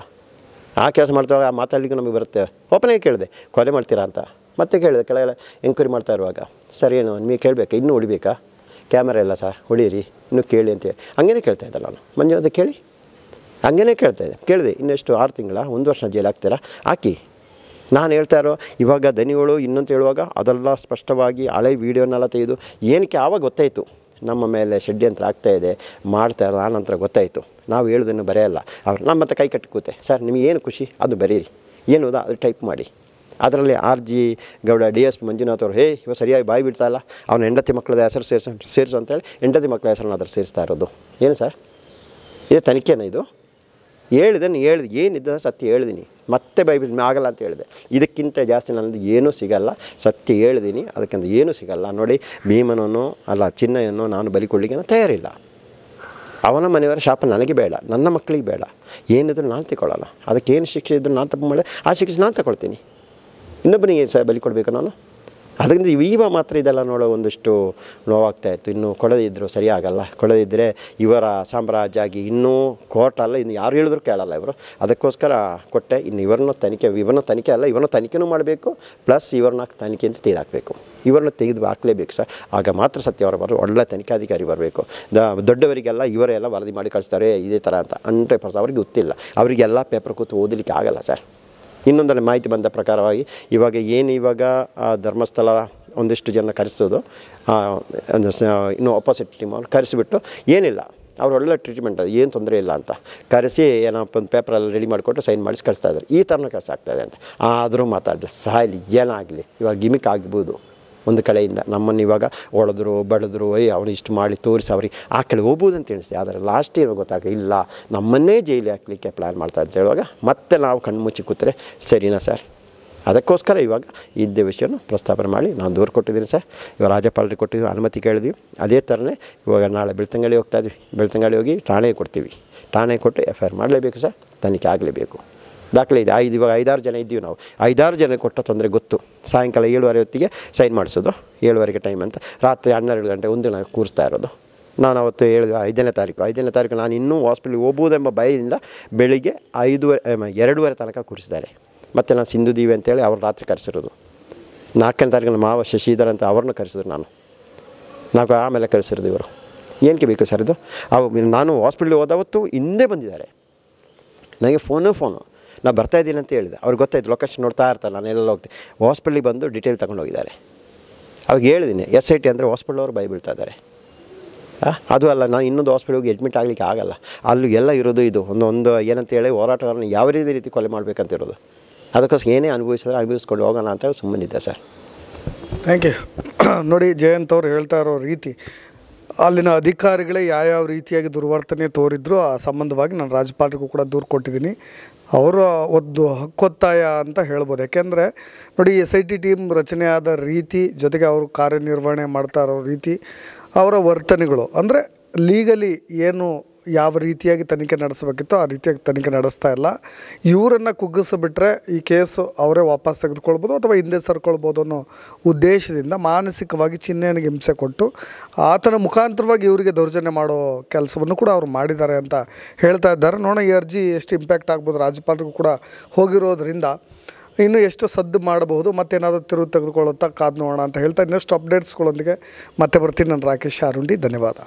ಆ ಕೆಲಸ ಮಾಡ್ತಾವಾಗ ಮಾತಾಡಲಿಕ್ಕೆ ನಮಗೆ ಬರುತ್ತೆ. ಓಪನಾಗಿ ಕೇಳಿದೆ, ಕೊಲೆ ಮಾಡ್ತೀರಾ ಅಂತ. ಮತ್ತೆ ಕೇಳಿದೆ, ಕೆಳಗೆಲ್ಲ ಎಂಕ್ವೈರಿ ಮಾಡ್ತಾ ಇರುವಾಗ, ಸರ್ ಏನು ನಿಮಗೆ ಕೇಳಬೇಕಾ, ಇನ್ನೂ ಹೊಡಿಬೇಕಾ, ಕ್ಯಾಮರಾ ಇಲ್ಲ ಸರ್ ಹೊಡೀರಿ, ಇನ್ನೂ ಕೇಳಿ ಅಂತೇಳಿ ಹಂಗೇ ಕೇಳ್ತಾ ಇದ್ದೆ ನಾನು. ಮಂಜುನಾಥ ಕೇಳಿ ಹಂಗೇ ಕೇಳ್ತಾಯಿದ್ದೆ. ಕೇಳಿದೆ, ಇನ್ನೆಷ್ಟು 6 ತಿಂಗಳ 1 ವರ್ಷ ಜೈಲು ಹಾಕ್ತೀರಾ, ಹಾಕಿ. ನಾನು ಹೇಳ್ತಾ ಇರೋ ಇವಾಗ ದನಿಗಳು ಇನ್ನಂತ ಹೇಳುವಾಗ ಅದೆಲ್ಲ ಸ್ಪಷ್ಟವಾಗಿ ಹಳೆ ವೀಡಿಯೋನೆಲ್ಲ ತೆಗೆದು ಏನಕ್ಕೆ ಆವಾಗ ಗೊತ್ತಾಯಿತು ನಮ್ಮ ಮೇಲೆ ಷಡ್ಯಂತ್ರ ಆಗ್ತಾಯಿದೆ ಮಾಡ್ತಾಯಿರೋ. ಆ ನಂತರ ಗೊತ್ತಾಯಿತು. ನಾವು ಹೇಳೋದನ್ನು ಬರೆಯಲ್ಲ. ಅವ್ರು ನಮ್ಮ ಮತ್ತೆ ಕೈ ಕಟ್ಟಿ ಕೂತೆ, ಸರ್ ನಿಮಗೇನು ಖುಷಿ ಅದು ಬರೀರಿ, ಏನು ಅದು ಟೈಪ್ ಮಾಡಿ. ಅದರಲ್ಲಿ RG ಗೌಡ DS ಮಂಜುನಾಥ್ ಅವರು ಇವಾಗ ಸರಿಯಾಗಿ ಬಾಯಿ ಬಿಡ್ತಾಯಿಲ್ಲ, ಅವನ ಹೆಂಡತಿ ಮಕ್ಕಳದ ಹೆಸರು ಸೇರಿಸು ಅಂತೇಳಿ ಹೆಂಡತಿ ಮಕ್ಕಳ ಹೆಸರನ್ನ ಅದ್ರ ಸೇರಿಸ್ತಾ ಇರೋದು. ಏನು ಸರ್ ಇದು ತನಿಖೆನ? ಇದು ಹೇಳಿದೆ ಏನಿದ್ದ ಸತ್ಯ ಹೇಳಿದ್ದೀನಿ, ಮತ್ತೆ ಬೈಬಿಲ್ ಆಗಲ್ಲ ಅಂತ ಹೇಳಿದೆ. ಇದಕ್ಕಿಂತ ಜಾಸ್ತಿ ನನ್ನದು ಏನೂ ಸಿಗಲ್ಲ, ಸತ್ಯ ಹೇಳಿದ್ದೀನಿ, ಅದಕ್ಕಿಂತ ಏನೂ ಸಿಗಲ್ಲ. ನೋಡಿ, ಭೀಮನನ್ನು ಅಲ್ಲ ಚಿನ್ನಯನ್ನು ನಾನು ಬಲಿ ಕೊಡಲಿಕ್ಕೆ ನಾನು ತಯಾರಿಲ್ಲ. ಅವನ ಮನೆಯವರ ಶಾಪ ನನಗೆ ಬೇಡ, ನನ್ನ ಮಕ್ಕಳಿಗೆ ಬೇಡ. ಏನಿದ್ರು ನಾನು ತಗೊಳ್ಳಲ್ಲ. ಅದಕ್ಕೇನು ಶಿಕ್ಷೆ ಇದ್ದರೂ ನಾನು ತಪ್ಪು ಮಾಡಿದೆ ಆ ಶಿಕ್ಷೆ ನಾನು ತಗೊಳ್ತೀನಿ. ಇನ್ನೊಬ್ಬನಿಗೆ ಸಹ ಬಲಿ ಕೊಡಬೇಕು ನಾನು? ಅದರಿಂದ ಈಗ ಮಾತ್ರ ಇದೆಲ್ಲ ನೋಡೋ ಒಂದಿಷ್ಟು ನೋವಾಗ್ತಾಯಿತ್ತು. ಇನ್ನು ಕೊಡದಿದ್ದರೂ ಸರಿಯಾಗಲ್ಲ. ಕೊಡದಿದ್ದರೆ ಇವರ ಸಾಮ್ರಾಜ್ಯ ಆಗಿ ಇನ್ನೂ ಕೋರ್ಟಲ್ಲ, ಇನ್ನು ಯಾರು ಹೇಳಿದ್ರು ಕೇಳಲ್ಲ ಇವರು. ಅದಕ್ಕೋಸ್ಕರ ಕೊಟ್ಟೆ. ಇನ್ನು ಇವರನ್ನ ತನಿಖೆ ಅಲ್ಲ, ಇವರನ್ನ ತನಿಖೆನೂ ಮಾಡಬೇಕು, ಪ್ಲಸ್ ಇವ್ರನ್ನ ತನಿಖೆಯಿಂದ ತೆಗೆದುಹಾಕಬೇಕು. ಇವ್ರನ್ನ ತೆಗೆದು ಹಾಕಲೇಬೇಕು ಸರ್. ಆಗ ಮಾತ್ರ ಸತ್ಯ ಹೊರ ಬರೋ ಒಳ್ಳೆ ತನಿಖಾಧಿಕಾರಿ ಬರಬೇಕು. ದೊಡ್ಡವರಿಗೆಲ್ಲ ಇವರೆಲ್ಲ ವರದಿ ಮಾಡಿ ಕಳಿಸ್ತಾರೆ ಇದೇ ಥರ ಅಂತ 100% ಅವ್ರಿಗೆ ಗೊತ್ತಿಲ್ಲ. ಅವರಿಗೆಲ್ಲ ಪೇಪರ್ ಕೂತು ಓದಲಿಕ್ಕೆ ಆಗಲ್ಲ ಸರ್. ಇನ್ನೊಂದರಲ್ಲಿ ಮಾಹಿತಿ ಬಂದ ಪ್ರಕಾರವಾಗಿ ಇವಾಗ ಧರ್ಮಸ್ಥಳ ಒಂದಿಷ್ಟು ಜನ ಕರೆಸೋದು, ಇನ್ನು ಅಪೋಸಿಟ್ ಟೀಮ್ ಅವ್ರು ಕರೆಸಿಬಿಟ್ಟು ಏನಿಲ್ಲ ಅವ್ರು ಒಳ್ಳೆ ಟ್ರೀಟ್ಮೆಂಟ್, ಅದು ಏನು ತೊಂದರೆ ಇಲ್ಲ ಅಂತ ಕರೆಸಿ ಏನಪ್ಪ ಒಂದು ಪೇಪರಲ್ಲಿ ರೆಡಿ ಮಾಡಿಕೊಟ್ಟು ಸೈನ್ ಮಾಡಿಸಿ ಕಳಿಸ್ತಾ ಇದ್ದಾರೆ. ಈ ಥರನ ಕೆಲಸ ಆಗ್ತಾಯಿದೆ ಅಂತ. ಆದರೂ ಮಾತಾಡಲಿ ಸಾಯಲಿ, ಏನಾಗಲಿ. ಇವಾಗ ಗಿಮಿಕ್ ಆಗ್ಬೋದು ಒಂದು ಕಡೆಯಿಂದ. ನಮ್ಮನ್ನು ಇವಾಗ ಹೊಡೆದ್ರು ಬಡಿದ್ರು, ಅವ್ರು ಇಷ್ಟು ಮಾಡಿ ತೋರಿಸಿ ಅವ್ರಿಗೆ ಆ ಕಡೆ ಹೋಗ್ಬೋದು ಅಂತ ತಿಳಿಸಿ. ಆದರೆ ಲಾಸ್ಟ್ ಏನೋ ಗೊತ್ತಾಗ ಇಲ್ಲ, ನಮ್ಮನ್ನೇ ಜೈಲಿಗೆ ಹಾಕಲಿಕ್ಕೆ ಪ್ಲ್ಯಾನ್ ಮಾಡ್ತಾ ಅಂತ ಹೇಳುವಾಗ ಮತ್ತೆ ನಾವು ಕಣ್ಮುಚ್ಚಿ ಕೂತ್ರೆ ಸರಿನಾ ಸರ್? ಅದಕ್ಕೋಸ್ಕರ ಇವಾಗ ಇದ್ದ ವಿಷಯನ ಪ್ರಸ್ತಾಪನೆ ಮಾಡಿ ನಾನು ದೂರು ಕೊಟ್ಟಿದ್ದೀನಿ ಸರ್. ಇವಾಗ ರಾಜ್ಯಪಾಲರಿಗೆ ಕೊಟ್ಟಿದ್ವಿ, ಅನುಮತಿ ಕೇಳಿದ್ವಿ. ಅದೇ ಥರನೇ ಇವಾಗ ನಾಳೆ ಬೆಳ್ತಂಗಡಿ ಹೋಗ್ತಾಯಿದ್ವಿ. ಬೆಳ್ತಂಗಡಿ ಹೋಗಿ ಠಾಣೆಗೆ ಕೊಡ್ತೀವಿ. ಠಾಣೆಗೆ ಕೊಟ್ಟು FIR ಮಾಡಲೇಬೇಕು ಸರ್, ತನಿಖೆ ಆಗಲೇಬೇಕು. ದಾಖಲೆ ಇದೆ. ಇವಾಗ 5-6 ಜನ ಇದ್ದೀವಿ ನಾವು. 5-6 ಜನ ಕೊಟ್ಟ ತೊಂದರೆ ಗೊತ್ತು. ಸಾಯಂಕಾಲ 7:30 ಹೊತ್ತಿಗೆ ಸೈನ್ ಮಾಡಿಸೋದು, 7:30ಗೆ ಟೈಮ್ ಅಂತ. ರಾತ್ರಿ 12 ಗಂಟೆ ಒಂದು ದಿನ ಕೂರಿಸ್ತಾ ಇರೋದು. ನಾನು ಅವತ್ತು ಹೇಳಿದೆ 5ನೇ ತಾರೀಕು ನಾನು ಇನ್ನೂ ಹಾಸ್ಪಿಟ್ಲಿಗೆ ಹೋಗ್ಬೋದೆಂಬ ಭಯದಿಂದ ಬೆಳಿಗ್ಗೆ 2:30 ತನಕ ಕೂರಿಸಿದ್ದಾರೆ. ಮತ್ತು ನಾನು ಸಿಂಧು ದೀವಿ ಅಂತೇಳಿ ಅವ್ರು ರಾತ್ರಿ ಕರೆಸಿರೋದು. 4ನೇ ತಾರೀಕು ನಮ್ಮ ಮಾವ ಶಶಿಧರ್ ಅಂತ ಅವ್ರನ್ನ ಕರೆಸಿದ್ರು. ನಾವು ಆಮೇಲೆ ಕರೆಸಿರೋದು. ಇವರು ಏನಕ್ಕೆ ಬೇಕು ಸರ್ ಇದು? ನಾನು ಹಾಸ್ಪಿಟ್ಲಿಗೆ ಹೋದವತ್ತು ಹಿಂದೆ ಬಂದಿದ್ದಾರೆ. ನನಗೆ ಫೋನು ನಾನು ಬರ್ತಾಯಿದ್ದೀನಿ ಅಂತ ಹೇಳಿದೆ. ಅವ್ರಿಗೆ ಗೊತ್ತಾಯ್ತು, ಲೊಕೇಶನ್ ನೋಡ್ತಾ ಇರ್ತಾರೆ, ನಾನು ಎಲ್ಲ ಹೋಗ್ತೀನಿ. ಹಾಸ್ಪಿಟ್ಲಿಗೆ ಬಂದು ಡೀಟೇಲ್ ತಗೊಂಡು ಹೋಗಿದ್ದಾರೆ. ಅವಾಗ ಹೇಳಿದ್ದೀನಿ, SIT ಅಂದರೆ ಹಾಸ್ಪಿಟ್ಲವ್ರು ಭಯ ಬೀಳ್ತಾ ಇದ್ದಾರೆ. ಅದು ಅಲ್ಲ, ನಾನು ಇನ್ನೊಂದು ಹಾಸ್ಪಿಟ್ಲಿಗೆ ಹೋಗಿ ಅಡ್ಮಿಟ್ ಆಗಲಿಕ್ಕೆ ಆಗಲ್ಲ. ಅಲ್ಲೂ ಎಲ್ಲ ಇರೋದು ಇದು ಒಂದು ಏನಂತೇಳಿ ಹೋರಾಟಗಾರನ ಯಾವ ರೀತಿ ಕೊಲೆ ಮಾಡಬೇಕಂತ ಇರೋದು. ಅದಕ್ಕೋಸ್ಕರ ಏನೇ ಅನುಭವಿಸ್ಕೊಂಡು ಹೋಗೋಣ ಅಂತೇಳಿ ಸುಮ್ಮನಿದ್ದೆ ಸರ್. Thank you. ನೋಡಿ, ಜಯಂತ್ ಅವ್ರು ಹೇಳ್ತಾ ಇರೋ ರೀತಿ, ಅಲ್ಲಿನ ಅಧಿಕಾರಿಗಳೇ ಯಾವ ರೀತಿಯಾಗಿ ದುರ್ವರ್ತನೆ ತೋರಿದ್ರು ಆ ಸಂಬಂಧವಾಗಿ ನಾನು ರಾಜ್ಯಪಾಲರಿಗೂ ಕೂಡ ದೂರು ಕೊಟ್ಟಿದ್ದೀನಿ. ಅವರ ಒಂದು ಹಕ್ಕೊತ್ತಾಯ ಅಂತ ಹೇಳ್ಬೋದು. ಯಾಕೆಂದರೆ ನೋಡಿ, SIT ಟೀಮ್ ರಚನೆ ಆದ ರೀತಿ, ಜೊತೆಗೆ ಅವರು ಕಾರ್ಯನಿರ್ವಹಣೆ ಮಾಡ್ತಾ ಇರೋ ರೀತಿ, ಅವರ ವರ್ತನೆಗಳು, ಅಂದರೆ ಲೀಗಲಿ ಏನು ಯಾವ ರೀತಿಯಾಗಿ ತನಿಖೆ ನಡೆಸಬೇಕಿತ್ತೋ ಆ ರೀತಿಯಾಗಿ ತನಿಖೆ ನಡೆಸ್ತಾ ಇಲ್ಲ. ಇವರನ್ನು ಕುಗ್ಗಿಸಿಬಿಟ್ರೆ ಈ ಕೇಸು ಅವರೇ ವಾಪಸ್ ತೆಗೆದುಕೊಳ್ಬೋದು ಅಥವಾ ಹಿಂದೆ ಸರ್ಕೊಳ್ಬೋದು ಅನ್ನೋ ಉದ್ದೇಶದಿಂದ ಮಾನಸಿಕವಾಗಿ ಚಿನ್ನಯ್ಯನಿಗೆ ಹಿಂಸೆ ಕೊಟ್ಟು ಆತನ ಮುಖಾಂತರವಾಗಿ ಇವರಿಗೆ ದೌರ್ಜನ್ಯ ಮಾಡೋ ಕೆಲಸವನ್ನು ಕೂಡ ಅವರು ಮಾಡಿದ್ದಾರೆ ಅಂತ ಹೇಳ್ತಾ ಇದ್ದಾರೆ. ನೋಡೋಣ ಈ ಅರ್ಜಿ ಎಷ್ಟು ಇಂಪ್ಯಾಕ್ಟ್ ಆಗ್ಬೋದು. ರಾಜ್ಯಪಾಲರಿಗೂ ಕೂಡ ಹೋಗಿರೋದ್ರಿಂದ ಇನ್ನೂ ಎಷ್ಟು ಸದ್ದು ಮಾಡಬಹುದು, ಮತ್ತೇನಾದರೂ ತಿರುವು ತೆಗೆದುಕೊಳ್ಳುತ್ತಾ ಕಾದು ನೋಡೋಣ ಅಂತ ಹೇಳ್ತಾ ಇನ್ನಷ್ಟು ಅಪ್ಡೇಟ್ಸ್ಗಳೊಂದಿಗೆ ಮತ್ತೆ ಬರ್ತೀನಿ. ನಾನು ರಾಕೇಶ್ ಆರುಂಡಿ. ಧನ್ಯವಾದ.